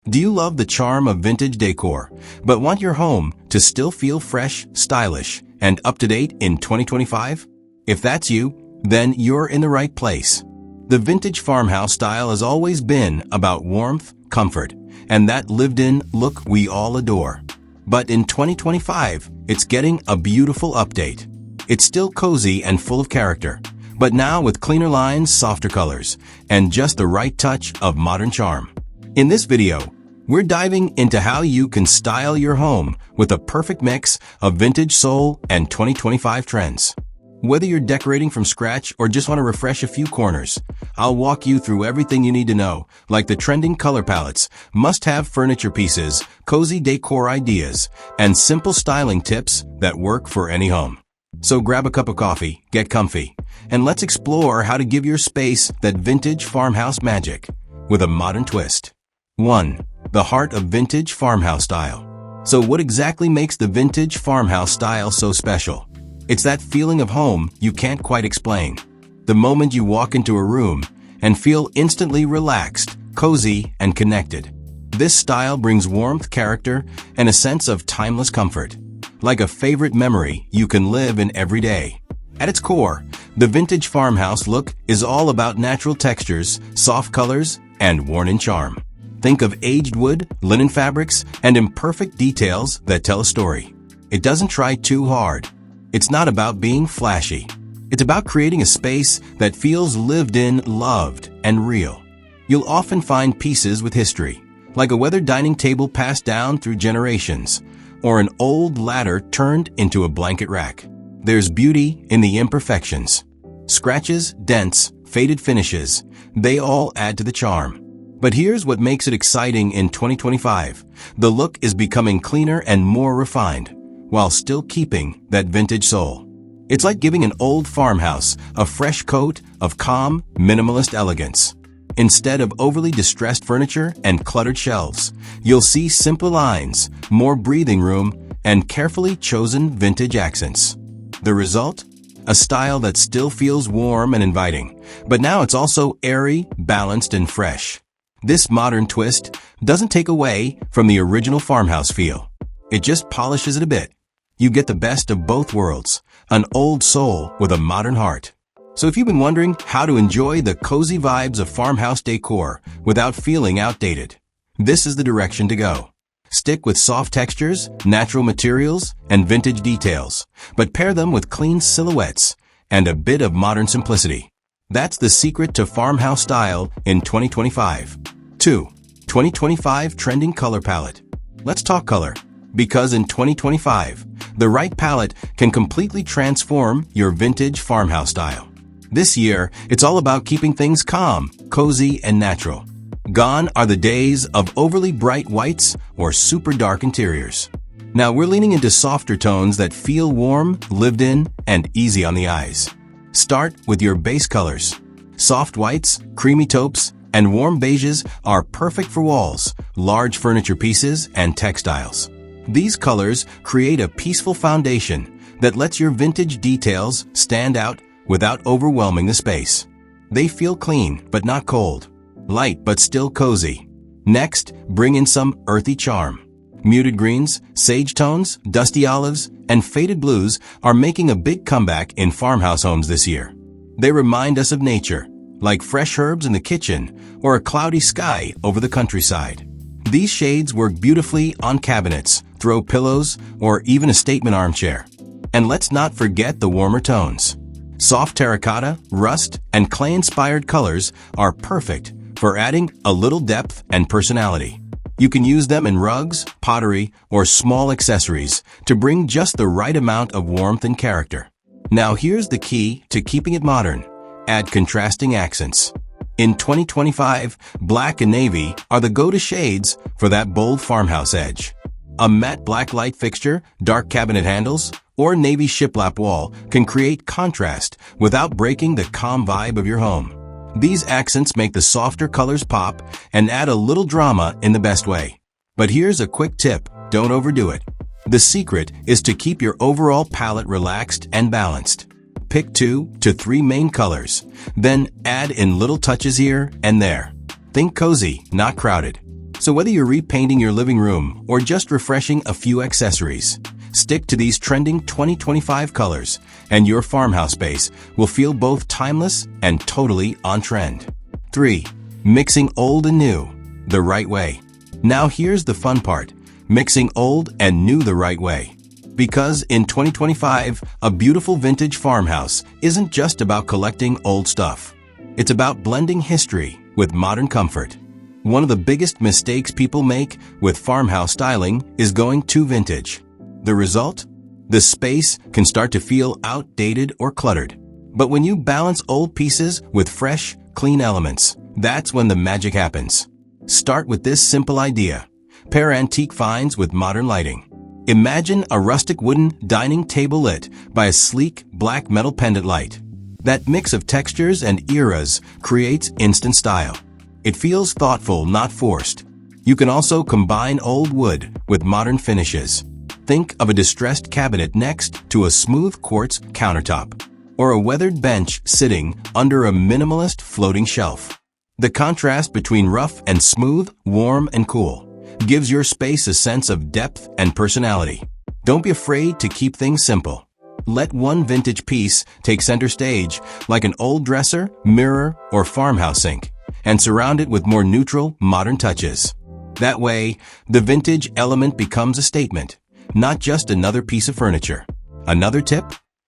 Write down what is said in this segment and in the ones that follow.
Do you love the charm of vintage decor, but want your home to still feel fresh, stylish, and up-to-date in 2025? If that's you, then you're in the right place. The vintage farmhouse style has always been about warmth, comfort, and that lived-in look we all adore. But in 2025, it's getting a beautiful update. It's still cozy and full of character, but now with cleaner lines, softer colors, and just the right touch of modern charm. In this video, we're diving into how you can style your home with a perfect mix of vintage soul and 2025 trends. Whether you're decorating from scratch or just want to refresh a few corners, I'll walk you through everything you need to know, like the trending color palettes, must-have furniture pieces, cozy decor ideas, and simple styling tips that work for any home. So grab a cup of coffee, get comfy, and let's explore how to give your space that vintage farmhouse magic with a modern twist. 1. The heart of vintage farmhouse style. So what exactly makes the vintage farmhouse style so special? It's that feeling of home you can't quite explain. The moment you walk into a room and feel instantly relaxed, cozy, and connected. This style brings warmth, character, and a sense of timeless comfort, like a favorite memory you can live in every day. At its core, the vintage farmhouse look is all about natural textures, soft colors, and worn-in charm. Think of aged wood, linen fabrics, and imperfect details that tell a story. It doesn't try too hard. It's not about being flashy. It's about creating a space that feels lived in, loved, and real. You'll often find pieces with history, like a weathered dining table passed down through generations, or an old ladder turned into a blanket rack. There's beauty in the imperfections. Scratches, dents, faded finishes, they all add to the charm. But here's what makes it exciting in 2025. The look is becoming cleaner and more refined, while still keeping that vintage soul. It's like giving an old farmhouse a fresh coat of calm, minimalist elegance. Instead of overly distressed furniture and cluttered shelves, you'll see simpler lines, more breathing room, and carefully chosen vintage accents. The result? A style that still feels warm and inviting, but now it's also airy, balanced, and fresh. This modern twist doesn't take away from the original farmhouse feel. It just polishes it a bit. You get the best of both worlds, an old soul with a modern heart. So if you've been wondering how to enjoy the cozy vibes of farmhouse decor without feeling outdated, this is the direction to go. Stick with soft textures, natural materials, and vintage details, but pair them with clean silhouettes and a bit of modern simplicity. That's the secret to farmhouse style in 2025. 2. 2025 Trending Color Palette. Let's talk color, because in 2025, the right palette can completely transform your vintage farmhouse style. This year, it's all about keeping things calm, cozy, and natural. Gone are the days of overly bright whites or super dark interiors. Now we're leaning into softer tones that feel warm, lived in, and easy on the eyes. Start with your base colors. Soft whites, creamy taupes, and warm beiges are perfect for walls, large furniture pieces, and textiles. These colors create a peaceful foundation that lets your vintage details stand out without overwhelming the space. They feel clean but not cold, light but still cozy. Next, bring in some earthy charm. Muted greens, sage tones, dusty olives, and faded blues are making a big comeback in farmhouse homes this year. They remind us of nature, like fresh herbs in the kitchen or a cloudy sky over the countryside. These shades work beautifully on cabinets, throw pillows, or even a statement armchair. And let's not forget the warmer tones. Soft terracotta, rust, and clay-inspired colors are perfect for adding a little depth and personality. You can use them in rugs, pottery, or small accessories to bring just the right amount of warmth and character. Now here's the key to keeping it modern. Add contrasting accents. In 2025, black and navy are the go-to shades for that bold farmhouse edge. A matte black light fixture, dark cabinet handles, or navy shiplap wall can create contrast without breaking the calm vibe of your home. These accents make the softer colors pop and add a little drama in the best way. But here's a quick tip: don't overdo it. The secret is to keep your overall palette relaxed and balanced. Pick 2 to 3 main colors, then add in little touches here and there. Think cozy, not crowded. So whether you're repainting your living room or just refreshing a few accessories, stick to these trending 2025 colors, and your farmhouse space will feel both timeless and totally on trend. 3. Mixing old and new the right way. Now here's the fun part, mixing old and new the right way. Because in 2025, a beautiful vintage farmhouse isn't just about collecting old stuff. It's about blending history with modern comfort. One of the biggest mistakes people make with farmhouse styling is going too vintage. The result? The space can start to feel outdated or cluttered. But when you balance old pieces with fresh, clean elements, that's when the magic happens. Start with this simple idea. Pair antique finds with modern lighting. Imagine a rustic wooden dining table lit by a sleek black metal pendant light. That mix of textures and eras creates instant style. It feels thoughtful, not forced. You can also combine old wood with modern finishes. Think of a distressed cabinet next to a smooth quartz countertop, or a weathered bench sitting under a minimalist floating shelf. The contrast between rough and smooth, warm and cool, gives your space a sense of depth and personality. Don't be afraid to keep things simple. Let one vintage piece take center stage, like an old dresser, mirror, or farmhouse sink, and surround it with more neutral, modern touches. That way, the vintage element becomes a statement, not just another piece of furniture. Another tip?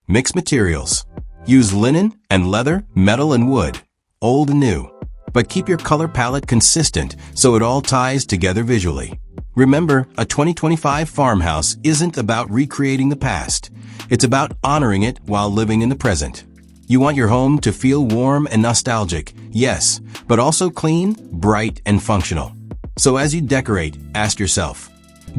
Mix materials. Use linen and leather, metal and wood, old and new. But keep your color palette consistent so it all ties together visually. Remember, a 2025 farmhouse isn't about recreating the past. It's about honoring it while living in the present. You want your home to feel warm and nostalgic, yes, but also clean, bright, and functional. So as you decorate, ask yourself,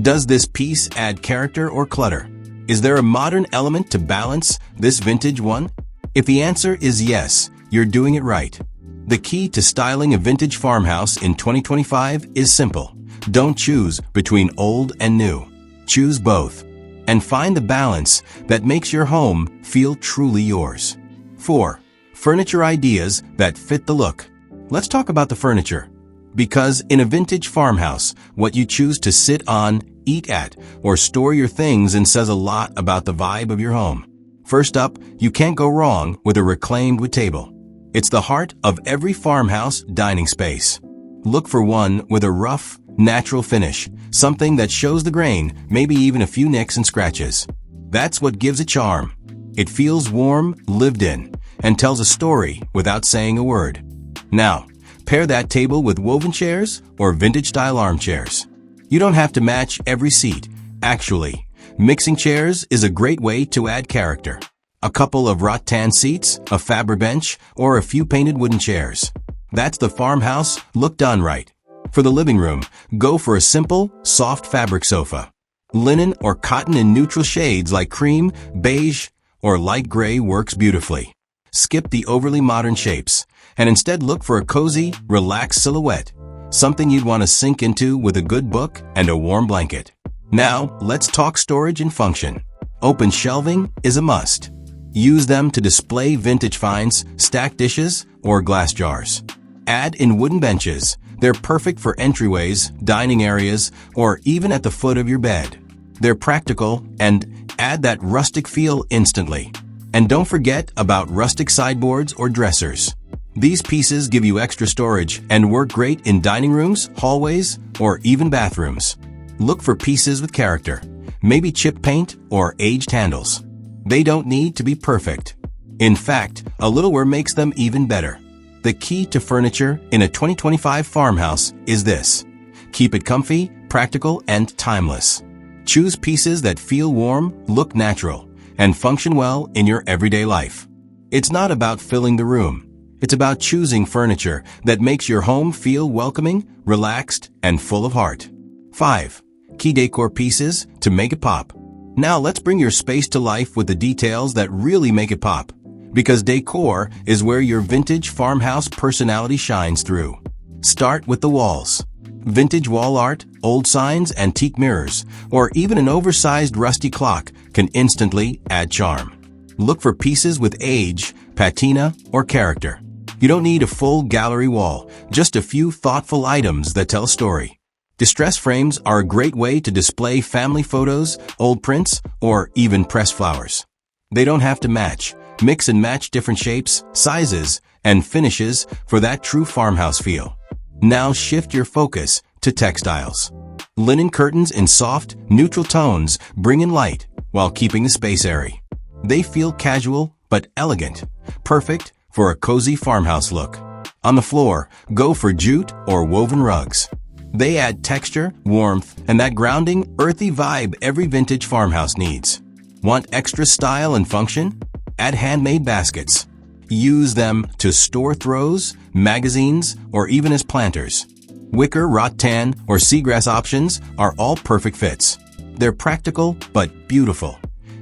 does this piece add character or clutter? Is there a modern element to balance this vintage one? If the answer is yes, you're doing it right. The key to styling a vintage farmhouse in 2025 is simple. Don't choose between old and new. Choose both. And find the balance that makes your home feel truly yours. 4. Furniture ideas that fit the look. Let's talk about the furniture. Because in a vintage farmhouse, what you choose to sit on, eat at, or store your things in says a lot about the vibe of your home. First up, you can't go wrong with a reclaimed wood table. It's the heart of every farmhouse dining space. Look for one with a rough, natural finish, something that shows the grain, maybe even a few nicks and scratches. That's what gives it charm. It feels warm, lived in, and tells a story without saying a word. Now, pair that table with woven chairs or vintage-style armchairs. You don't have to match every seat. Actually, mixing chairs is a great way to add character. A couple of rattan seats, a fabric bench, or a few painted wooden chairs. That's the farmhouse look done right. For the living room, go for a simple, soft fabric sofa. Linen or cotton in neutral shades like cream, beige, or light gray works beautifully. Skip the overly modern shapes and instead look for a cozy, relaxed silhouette, something you'd want to sink into with a good book and a warm blanket. Now, let's talk storage and function. Open shelving is a must. Use them to display vintage finds, stack dishes, or glass jars. Add in wooden benches. They're perfect for entryways, dining areas, or even at the foot of your bed. They're practical and add that rustic feel instantly. And don't forget about rustic sideboards or dressers. These pieces give you extra storage and work great in dining rooms, hallways, or even bathrooms. Look for pieces with character, maybe chip paint or aged handles. They don't need to be perfect. In fact, a little wear makes them even better. The key to furniture in a 2025 farmhouse is this. Keep it comfy, practical, and timeless. Choose pieces that feel warm, look natural, and function well in your everyday life. It's not about filling the room. It's about choosing furniture that makes your home feel welcoming, relaxed, and full of heart. 5. Key decor pieces to make it pop. Now let's bring your space to life with the details that really make it pop. Because decor is where your vintage farmhouse personality shines through. Start with the walls. Vintage wall art, old signs, antique mirrors, or even an oversized rusty clock can instantly add charm. Look for pieces with age, patina, or character. You don't need a full gallery wall, just a few thoughtful items that tell a story. Distress frames are a great way to display family photos, old prints, or even pressed flowers. They don't have to match. Mix and match different shapes, sizes, and finishes for that true farmhouse feel. Now shift your focus to textiles. Linen curtains in soft, neutral tones bring in light while keeping the space airy. They feel casual but elegant, perfect for a cozy farmhouse look. On the floor, go for jute or woven rugs. They add texture, warmth, and that grounding, earthy vibe every vintage farmhouse needs. Want extra style and function? Add handmade baskets. Use them to store throws, magazines, or even as planters. Wicker, rattan, or seagrass options are all perfect fits. They're practical but beautiful.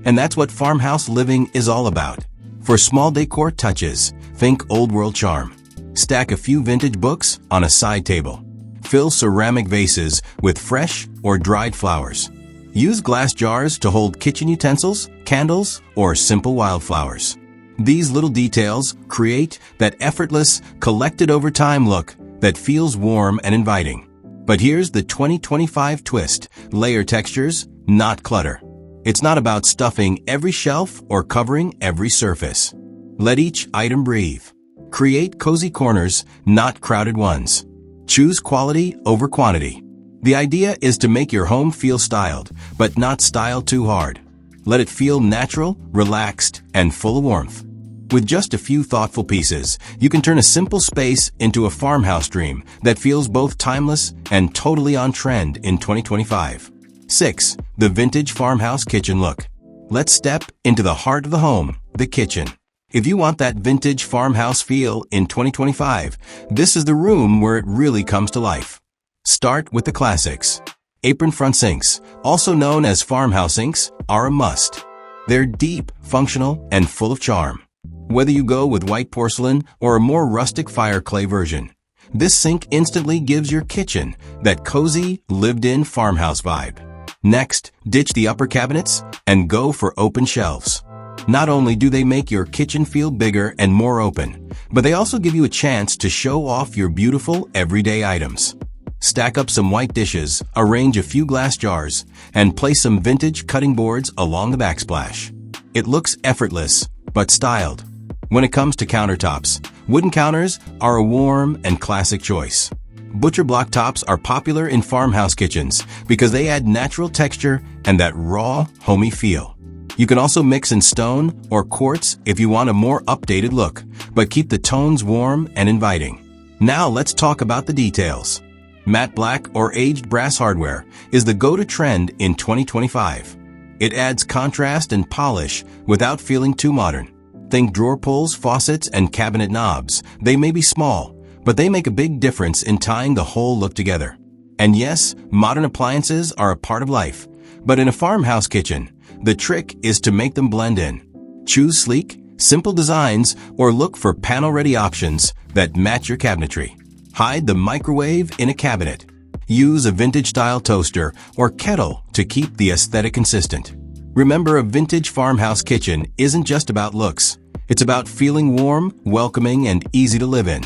And that's what farmhouse living is all about. For small decor touches, think old world charm. Stack a few vintage books on a side table. Fill ceramic vases with fresh or dried flowers. Use glass jars to hold kitchen utensils, candles, or simple wildflowers. These little details create that effortless, collected over time look that feels warm and inviting. But here's the 2025 twist: layer textures, not clutter. It's not about stuffing every shelf or covering every surface. Let each item breathe. Create cozy corners, not crowded ones. Choose quality over quantity. The idea is to make your home feel styled, but not styled too hard. Let it feel natural, relaxed, and full of warmth. With just a few thoughtful pieces, you can turn a simple space into a farmhouse dream that feels both timeless and totally on trend in 2025. 6. The vintage farmhouse kitchen look. Let's step into the heart of the home, the kitchen. If you want that vintage farmhouse feel in 2025, this is the room where it really comes to life. Start with the classics. Apron front sinks, also known as farmhouse sinks, are a must. They're deep, functional, and full of charm. Whether you go with white porcelain or a more rustic fire clay version, this sink instantly gives your kitchen that cozy, lived-in farmhouse vibe. Next, ditch the upper cabinets and go for open shelves. Not only do they make your kitchen feel bigger and more open, but they also give you a chance to show off your beautiful everyday items. Stack up some white dishes, arrange a few glass jars, and place some vintage cutting boards along the backsplash. It looks effortless, but styled. When it comes to countertops, wooden counters are a warm and classic choice. Butcher block tops are popular in farmhouse kitchens because they add natural texture and that raw, homey feel. You can also mix in stone or quartz if you want a more updated look, but keep the tones warm and inviting. Now let's talk about the details. Matte black or aged brass hardware is the go-to trend in 2025. It adds contrast and polish without feeling too modern. Think drawer pulls, faucets, and cabinet knobs. They may be small, but they make a big difference in tying the whole look together. And yes, modern appliances are a part of life, but in a farmhouse kitchen, the trick is to make them blend in. Choose sleek, simple designs or look for panel-ready options that match your cabinetry. Hide the microwave in a cabinet. Use a vintage-style toaster or kettle to keep the aesthetic consistent. Remember, a vintage farmhouse kitchen isn't just about looks. It's about feeling warm, welcoming, and easy to live in.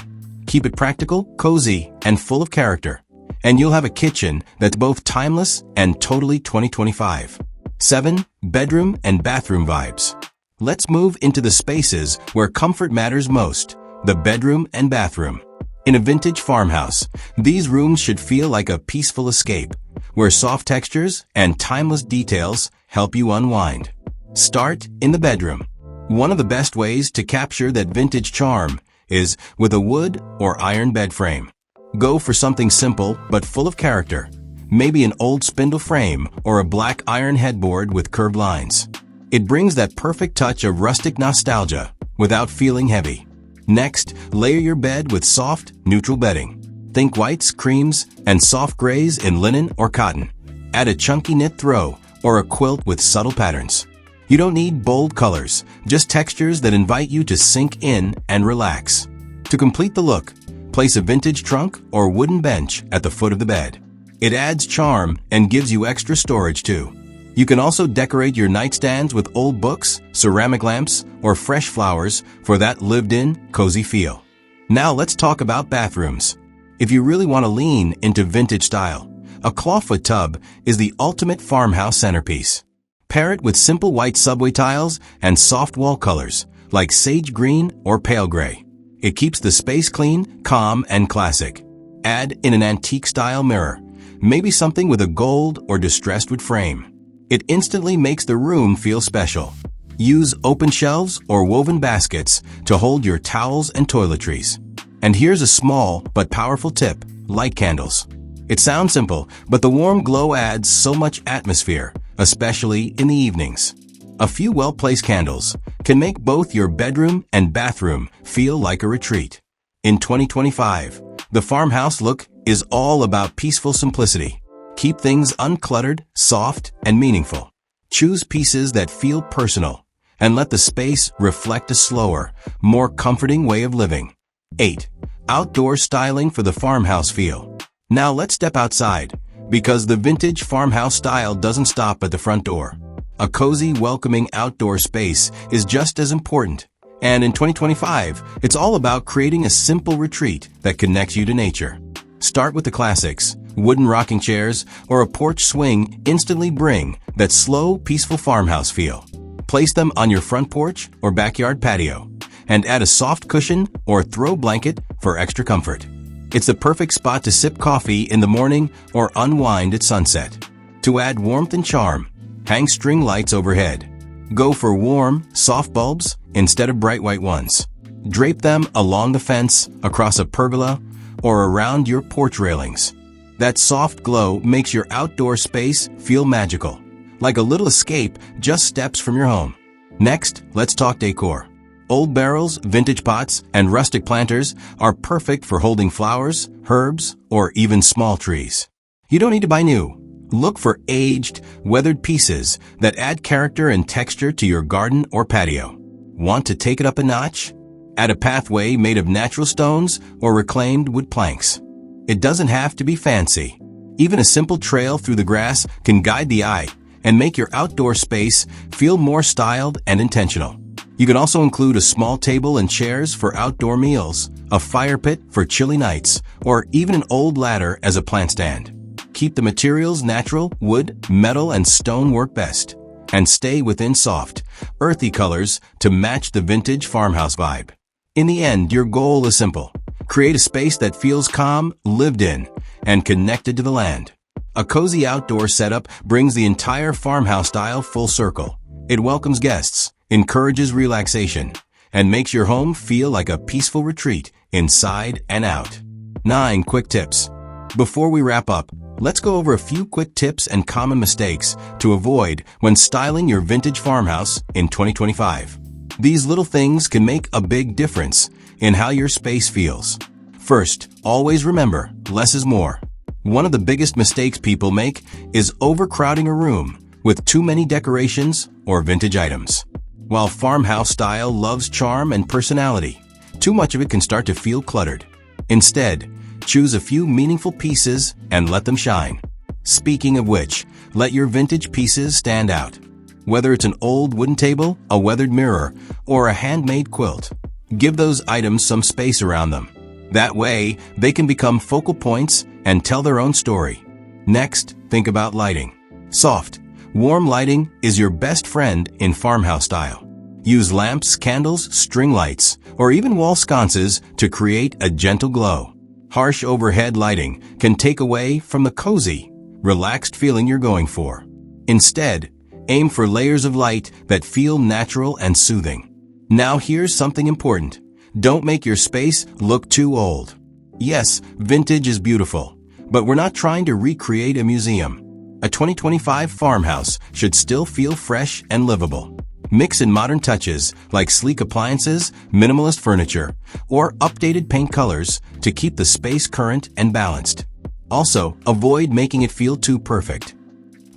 Keep it practical, cozy, and full of character, and you'll have a kitchen that's both timeless and totally 2025. 7. Bedroom and bathroom vibes. Let's move into the spaces where comfort matters most, the bedroom and bathroom. In a vintage farmhouse, these rooms should feel like a peaceful escape, where soft textures and timeless details help you unwind. Start in the bedroom. One of the best ways to capture that vintage charm is with a wood or iron bed frame. Go for something simple but full of character. Maybe an old spindle frame or a black iron headboard with curved lines. It brings that perfect touch of rustic nostalgia without feeling heavy. Next, layer your bed with soft, neutral bedding. Think whites, creams, and soft grays in linen or cotton. Add a chunky knit throw or a quilt with subtle patterns. You don't need bold colors, just textures that invite you to sink in and relax. To complete the look, place a vintage trunk or wooden bench at the foot of the bed. It adds charm and gives you extra storage too. You can also decorate your nightstands with old books, ceramic lamps, or fresh flowers for that lived-in, cozy feel. Now let's talk about bathrooms. If you really want to lean into vintage style, A clawfoot tub is the ultimate farmhouse centerpiece. Pair it with simple white subway tiles and soft wall colors, like sage green or pale gray. It keeps the space clean, calm, and classic. Add in an antique-style mirror, maybe something with a gold or distressed wood frame. It instantly makes the room feel special. Use open shelves or woven baskets to hold your towels and toiletries. And here's a small but powerful tip: light candles. It sounds simple, but the warm glow adds so much atmosphere, especially in the evenings. A few well-placed candles can make both your bedroom and bathroom feel like a retreat. In 2025, the farmhouse look is all about peaceful simplicity. Keep things uncluttered, soft, and meaningful. Choose pieces that feel personal, and let the space reflect a slower, more comforting way of living. 8. Outdoor styling for the farmhouse feel. Now let's step outside, because the vintage farmhouse style doesn't stop at the front door. A cozy, welcoming outdoor space is just as important. And in 2025, it's all about creating a simple retreat that connects you to nature. Start with the classics. Wooden rocking chairs or a porch swing instantly bring that slow, peaceful farmhouse feel. Place them on your front porch or backyard patio, and add a soft cushion or throw blanket for extra comfort. It's the perfect spot to sip coffee in the morning or unwind at sunset. To add warmth and charm, hang string lights overhead. Go for warm, soft bulbs instead of bright white ones. Drape them along the fence, across a pergola, or around your porch railings. That soft glow makes your outdoor space feel magical, like a little escape just steps from your home. Next, let's talk decor. Old barrels, vintage pots, and rustic planters are perfect for holding flowers, herbs, or even small trees. You don't need to buy new. Look for aged, weathered pieces that add character and texture to your garden or patio. Want to take it up a notch? Add a pathway made of natural stones or reclaimed wood planks. It doesn't have to be fancy. Even a simple trail through the grass can guide the eye and make your outdoor space feel more styled and intentional. You can also include a small table and chairs for outdoor meals, a fire pit for chilly nights, or even an old ladder as a plant stand. Keep the materials natural. Wood, metal, and stone work best. And stay within soft, earthy colors to match the vintage farmhouse vibe. In the end, your goal is simple. Create a space that feels calm, lived in, and connected to the land. A cozy outdoor setup brings the entire farmhouse style full circle. It welcomes guests, encourages relaxation, and makes your home feel like a peaceful retreat inside and out. 9 quick tips. Before we wrap up, let's go over a few quick tips and common mistakes to avoid when styling your vintage farmhouse in 2025. These little things can make a big difference in how your space feels. First, always remember, less is more. One of the biggest mistakes people make is overcrowding a room with too many decorations or vintage items. While farmhouse style loves charm and personality, too much of it can start to feel cluttered. Instead, choose a few meaningful pieces and let them shine. Speaking of which, let your vintage pieces stand out. Whether it's an old wooden table, a weathered mirror, or a handmade quilt, give those items some space around them. That way, they can become focal points and tell their own story. Next, think about lighting. Soft, warm lighting is your best friend in farmhouse style. Use lamps, candles, string lights, or even wall sconces to create a gentle glow. Harsh overhead lighting can take away from the cozy, relaxed feeling you're going for. Instead, aim for layers of light that feel natural and soothing. Now here's something important. Don't make your space look too old. Yes, vintage is beautiful, but we're not trying to recreate a museum. A 2025 farmhouse should still feel fresh and livable. Mix in modern touches like sleek appliances, minimalist furniture, or updated paint colors to keep the space current and balanced. Also, avoid making it feel too perfect.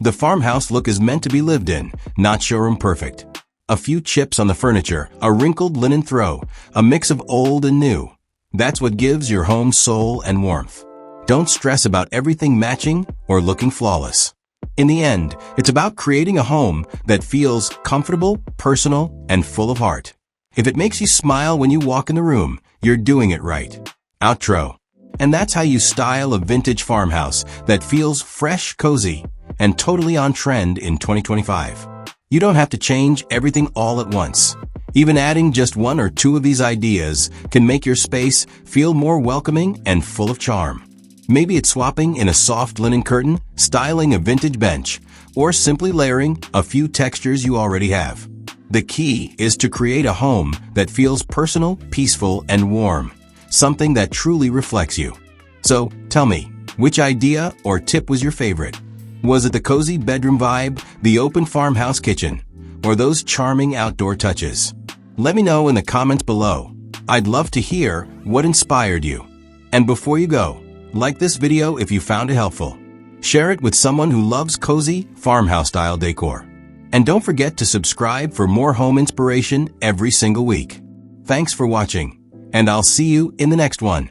The farmhouse look is meant to be lived in, not showroom perfect. A few chips on the furniture, a wrinkled linen throw, a mix of old and new. That's what gives your home soul and warmth. Don't stress about everything matching or looking flawless. In the end, it's about creating a home that feels comfortable, personal, and full of heart. If it makes you smile when you walk in the room, you're doing it right. Outro. And that's how you style a vintage farmhouse that feels fresh, cozy, and totally on trend in 2025. You don't have to change everything all at once. Even adding just one or two of these ideas can make your space feel more welcoming and full of charm. Maybe it's swapping in a soft linen curtain, styling a vintage bench, or simply layering a few textures you already have. The key is to create a home that feels personal, peaceful, and warm, something that truly reflects you. So, tell me, which idea or tip was your favorite? Was it the cozy bedroom vibe, the open farmhouse kitchen, or those charming outdoor touches? Let me know in the comments below. I'd love to hear what inspired you. And before you go, like this video if you found it helpful. Share it with someone who loves cozy, farmhouse-style decor. And don't forget to subscribe for more home inspiration every single week. Thanks for watching, and I'll see you in the next one.